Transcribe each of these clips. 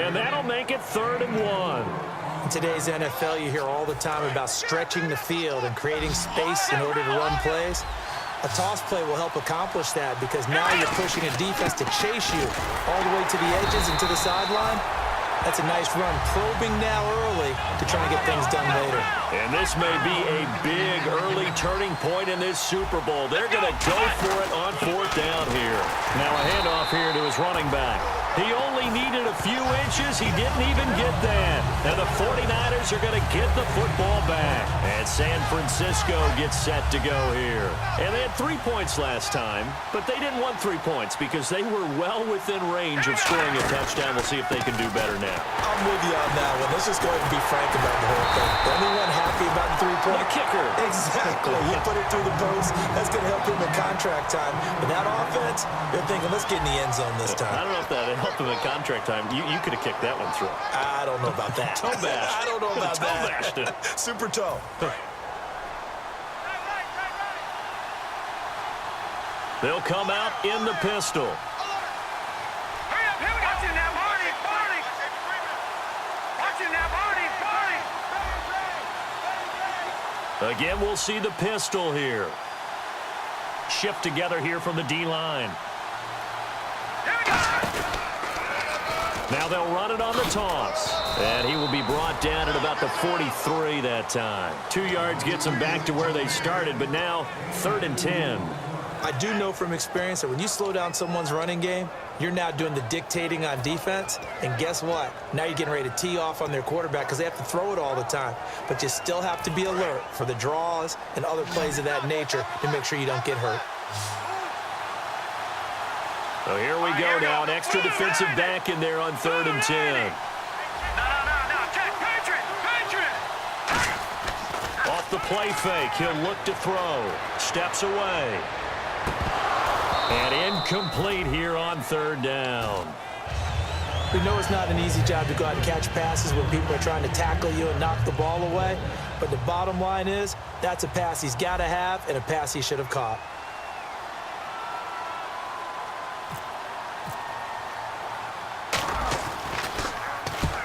And that'll make it 3rd and 1. In today's NFL, you hear all the time about stretching the field and creating space in order to run plays. A toss play will help accomplish that because now you're pushing a defense to chase you all the way to the edges and to the sideline. That's a nice run, probing now early to try and get things done later. And this may be a big early turning point in this Super Bowl. They're going to go for it on 4th down here. Now a handoff here to his running back. He only needed a few inches. He didn't even get that. And the 49ers are going to get the football back. And San Francisco gets set to go here. And they had 3 points last time, but they didn't want 3 points because they were well within range of scoring a touchdown. We'll see if they can do better now. I'm with you on that one. Let's just go ahead and be frank about the whole thing. The only one happy about the 3-point. The kicker. Exactly. He put it through the post. That's going to help him in contract time. But that offense, they're thinking, let's get in the end zone this time. I don't know if that helped him in contract time. You could have kicked that one through. I don't know about that. Toe bash. I don't know about toe that. Bashed it. Super toe. They'll come out in the pistol. Again, we'll see the pistol here. Shift together here from the D-line. Now they'll run it on the toss. And he will be brought down at about the 43 that time. 2 yards gets them back to where they started, but now 3rd and 10. I do know from experience that when you slow down someone's running game, you're now doing the dictating on defense. And guess what? Now you're getting ready to tee off on their quarterback because they have to throw it all the time. But you still have to be alert for the draws and other plays of that nature to make sure you don't get hurt. So here we go now. An extra defensive back in there on 3rd and 10. Off the play fake. He'll look to throw. Steps away. And incomplete here on 3rd down. We know it's not an easy job to go out and catch passes when people are trying to tackle you and knock the ball away. But the bottom line is that's a pass he's got to have and a pass he should have caught.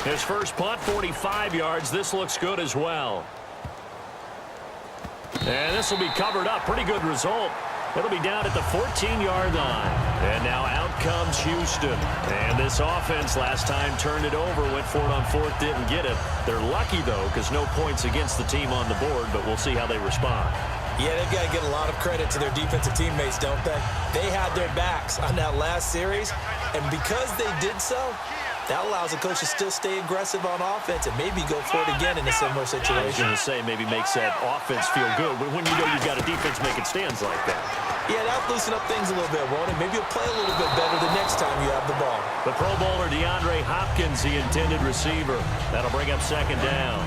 His first punt, 45 yards. This looks good as well. And this will be covered up. Pretty good result. It'll be down at the 14-yard line. And now out comes Houston. And this offense last time turned it over, went for it on 4th, didn't get it. They're lucky, though, because no points against the team on the board, but we'll see how they respond. Yeah, they've got to get a lot of credit to their defensive teammates, don't they? They had their backs on that last series, and because they did so, that allows the coach to still stay aggressive on offense and maybe go for it again in a similar situation. I was going to say maybe makes that offense feel good when you know you've got a defense making stands like that. Yeah, that'll loosen up things a little bit, won't it? Maybe you'll play a little bit better the next time you have the ball. The Pro Bowler DeAndre Hopkins, the intended receiver. That'll bring up 2nd down.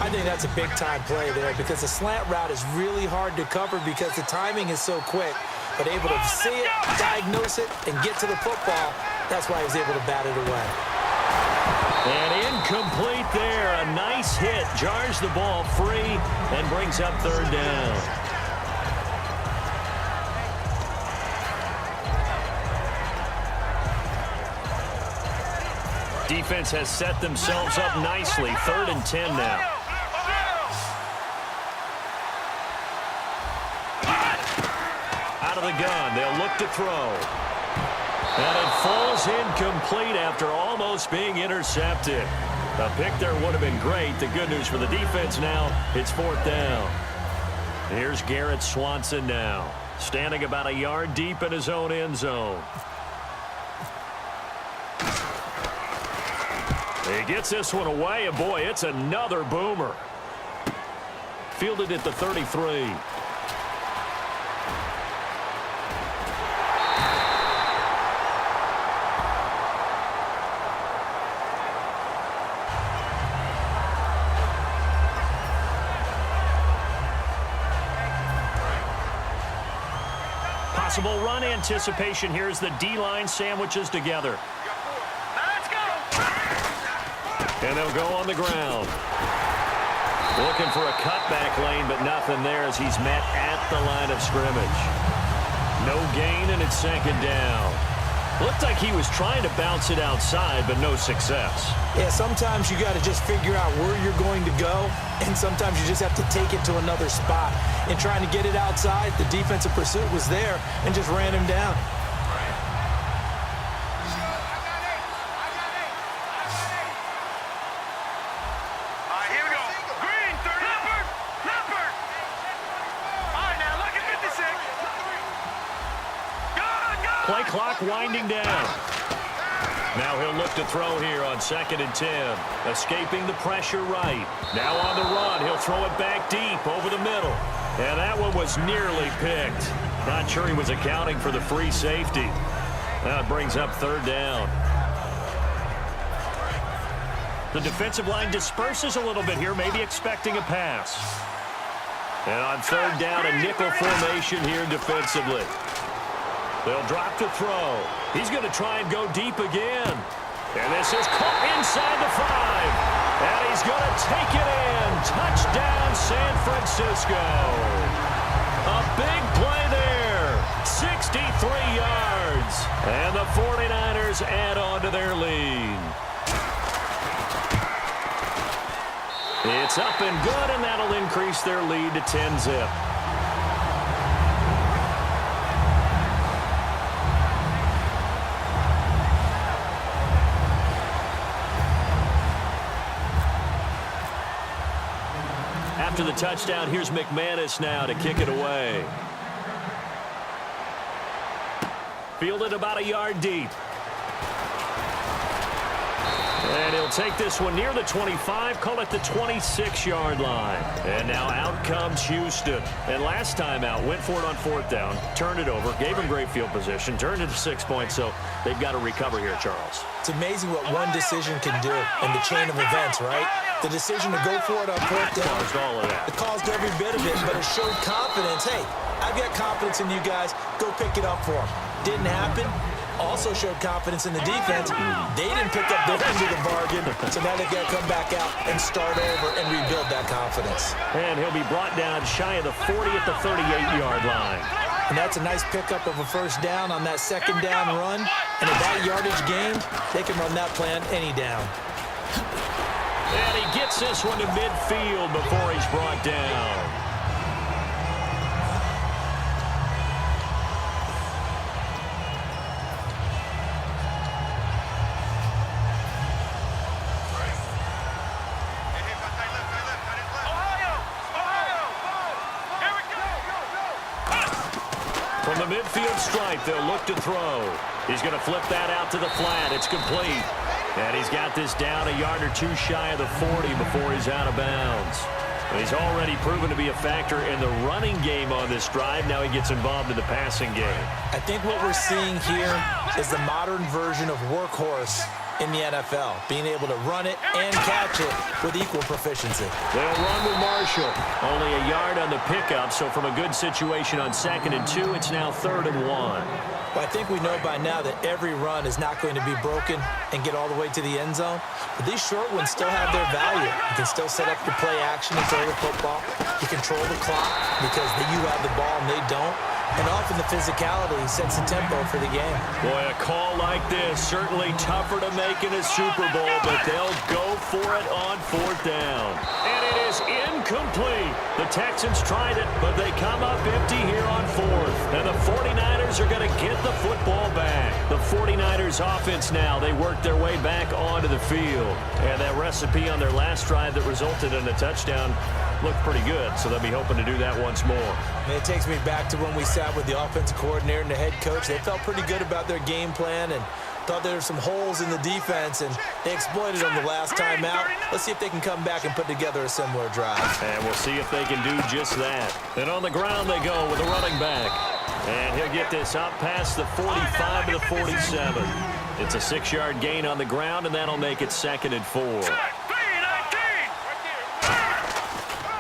I think that's a big-time play there because the slant route is really hard to cover because the timing is so quick. But able to see it, diagnose it, and get to the football, that's why he was able to bat it away. And incomplete there. A nice hit. Jars the ball free and brings up 3rd down. Defense has set themselves up nicely. 3rd and 10 now. Out of the gun. They'll look to throw. And it falls incomplete after almost being intercepted. A pick there would have been great. The good news for the defense now, it's 4th down. Here's Garrett Swanson now, standing about a yard deep in his own end zone. He gets this one away, and boy, it's another boomer. Fielded at the 33. Possible run anticipation here as the D-line sandwiches together. And they'll go on the ground. Looking for a cutback lane, but nothing there as he's met at the line of scrimmage. No gain, and it's 2nd down. Looked like he was trying to bounce it outside, but no success. Yeah, sometimes you got to just figure out where you're going to go, and sometimes you just have to take it to another spot. In trying to get it outside, the defensive pursuit was there and just ran him down. Play clock winding down. Now he'll look to throw here on 2nd and 10. Escaping the pressure right. Now on the run, he'll throw it back deep over the middle. And that one was nearly picked. Not sure he was accounting for the free safety. Now it brings up 3rd down. The defensive line disperses a little bit here, maybe expecting a pass. And on 3rd down, a nickel formation here defensively. They'll drop to throw. He's going to try and go deep again. And this is caught inside the 5. And he's going to take it in. Touchdown, San Francisco. A big play there. 63 yards. And the 49ers add on to their lead. It's up and good, and that'll increase their lead to 10-zip. After the touchdown, here's McManus now to kick it away. Fielded about a yard deep. And he'll take this one near the 25, call it the 26-yard line. And now out comes Houston. And last time out, went for it on 4th down, turned it over, gave him great field position, turned it to 6 points, so they've got to recover here, Charles. It's amazing what one decision can do in the chain of events, right? The decision to go for it on 4th down. Caused all of that. It caused every bit of it, but it showed confidence. Hey, I've got confidence in you guys. Go pick it up for them. Didn't happen. Also showed confidence in the defense. They didn't pick up their end of the bargain, so now they've got to come back out and start over and rebuild that confidence. And he'll be brought down shy of the 40 at the 38-yard line. And that's a nice pickup of a 1st down on that 2nd down run. And at that yardage gained, they can run that plan any down. And he gets this one to midfield before he's brought down. From the midfield stripe, they'll look to throw. He's going to flip that out to the flat. It's complete. And he's got this down a yard or two shy of the 40 before he's out of bounds. And he's already proven to be a factor in the running game on this drive. Now he gets involved in the passing game. I think what we're seeing here is the modern version of workhorse in the NFL, being able to run it and catch it with equal proficiency. They'll run with Marshall. Only a yard on the pickup, so from a good situation on 2nd and 2, it's now 3rd and 1. Well, I think we know by now that every run is not going to be broken and get all the way to the end zone. But these short ones still have their value. You can still set up your play action and throw the football. You control the clock because you have the ball and they don't. And often the physicality sets the tempo for the game. Boy, a call like this, certainly tougher to make in a Super Bowl, but they'll go for it on 4th down. And it is incomplete. The Texans tried it, but they come up empty here on 4th. And the 49ers are going to get the football back. The 49ers offense now, they work their way back onto the field. And that recipe on their last drive that resulted in a touchdown looked pretty good, so they'll be hoping to do that once more. And it takes me back to when we sat with the offensive coordinator and the head coach. They felt pretty good about their game plan and thought there were some holes in the defense, and they exploited them the last time out. Let's see if they can come back and put together a similar drive. And we'll see if they can do just that. And on the ground they go with a running back. And he'll get this up past the 45 to the 47. It's a 6-yard gain on the ground, and that'll make it 2nd and 4.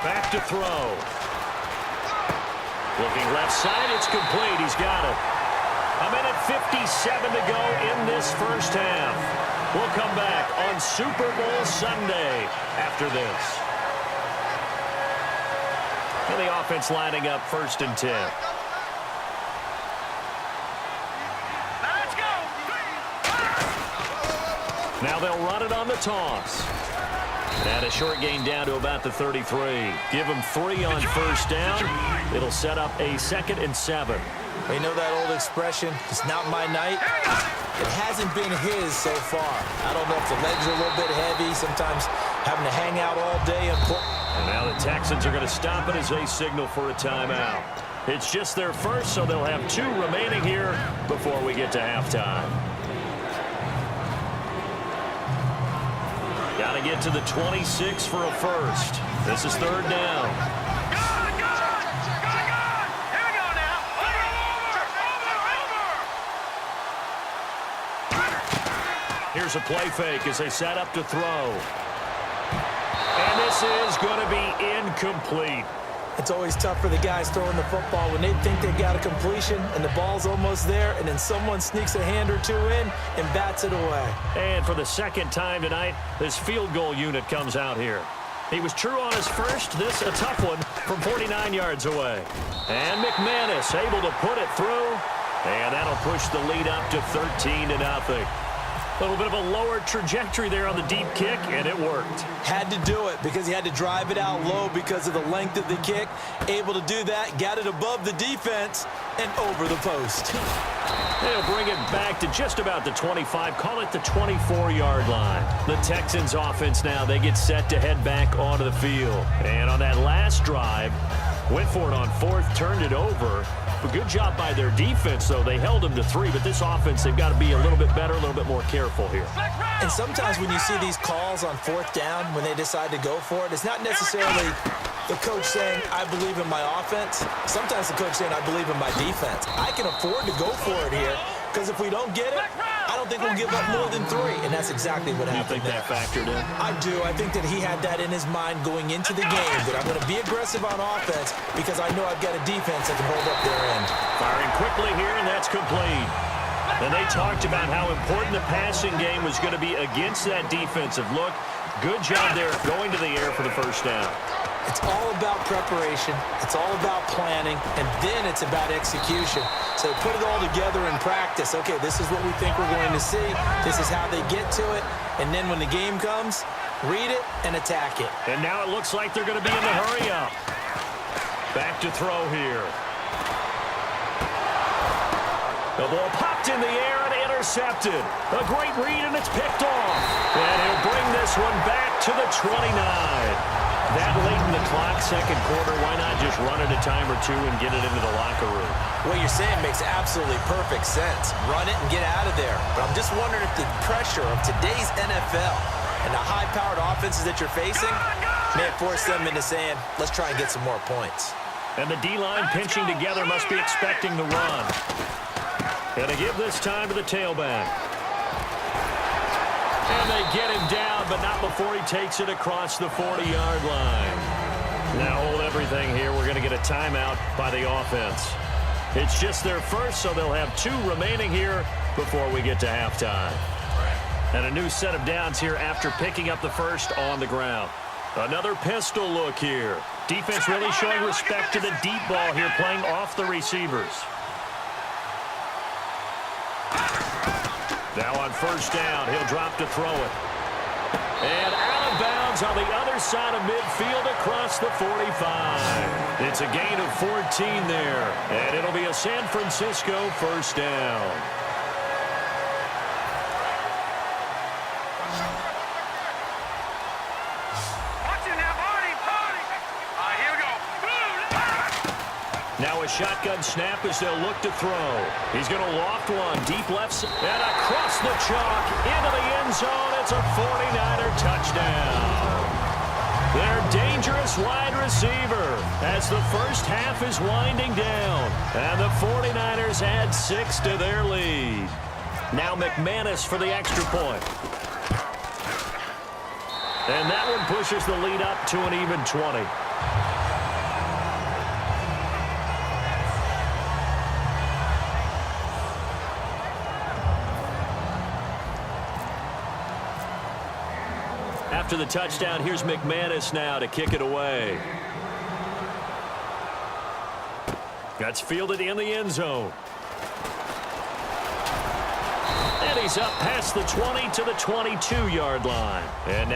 Back to throw. Looking left side, it's complete. He's got it. A minute 57 to go in this first half. We'll come back on Super Bowl Sunday after this. And the offense lining up 1st and 10. Let's go. Now they'll run it on the toss. And a short gain down to about the 33. Give them 3 on first down. It'll set up a 2nd and 7. You know that old expression, it's not my night? It hasn't been his so far. I don't know if the legs are a little bit heavy, sometimes having to hang out all day. And now the Texans are going to stop it as they signal for a timeout. It's just their first, so they'll have 2 remaining here before we get to halftime. Got to get to the 26 for a first. This is 3rd down. Here's a play fake as they set up to throw. And this is going to be incomplete. It's always tough for the guys throwing the football when they think they've got a completion and the ball's almost there, and then someone sneaks a hand or 2 in and bats it away. And for the 2nd time tonight, this field goal unit comes out here. He was true on his first. This a tough one from 49 yards away. And McManus able to put it through. And that'll push the lead up to 13-0. A little bit of a lower trajectory there on the deep kick, and it worked. Had to do it because he had to drive it out low because of the length of the kick. Able to do that, got it above the defense, and over the post. They'll bring it back to just about the 25, call it the 24-yard line. The Texans offense now, they get set to head back onto the field. And on that last drive, went for it on 4th, turned it over. A good job by their defense, though. They held them to 3, but this offense, they've got to be a little bit better, a little bit more careful here. And sometimes when you see these calls on 4th down, when they decide to go for it, it's not necessarily the coach saying, I believe in my offense. Sometimes the coach saying, I believe in my defense. I can afford to go for it here because if we don't get it, I don't think we'll give up more than 3, and that's exactly what happened. You think that factored in? I do. I think that he had that in his mind going into the game, that I'm going to be aggressive on offense because I know I've got a defense that can hold up their end. Firing quickly here, and that's complete. And they talked about how important the passing game was going to be against that defensive look. Good job there going to the air for the first down. It's all about preparation. It's all about planning. And then it's about execution. So put it all together in practice. Okay, this is what we think we're going to see. This is how they get to it. And then when the game comes, read it and attack it. And now it looks like they're going to be in the hurry-up. Back to throw here. The ball popped in the air and intercepted. A great read, and it's picked off. And he'll bring this one back to the 29. That late in the clock, 2nd quarter, why not just run it a time or 2 and get it into the locker room? What you're saying makes absolutely perfect sense. Run it and get out of there. But I'm just wondering if the pressure of today's NFL and the high-powered offenses that you're facing may have forced them into saying, let's try and get some more points. And the D-line pinching together must be expecting the run. And to give this time to the tailback. And they get him down, but not before he takes it across the 40-yard line. Now hold everything here. We're going to get a timeout by the offense. It's just their first, so they'll have 2 remaining here before we get to halftime. And a new set of downs here after picking up the first on the ground. Another pistol look here. Defense really showing respect to the deep ball here, playing off the receivers. Now on first down, he'll drop to throw it. And out of bounds on the other side of midfield across the 45. It's a gain of 14 there. And it'll be a San Francisco first down. Now a shotgun snap as they'll look to throw. He's going to loft one deep left side and across the chalk into the end zone. It's a 49er touchdown. Their dangerous wide receiver as the first half is winding down. And the 49ers add 6 to their lead. Now McManus for the extra point. And that one pushes the lead up to an even 20. After the touchdown, here's McManus now to kick it away. That's fielded in the end zone. And he carries up past the 20 to the 22-yard line. And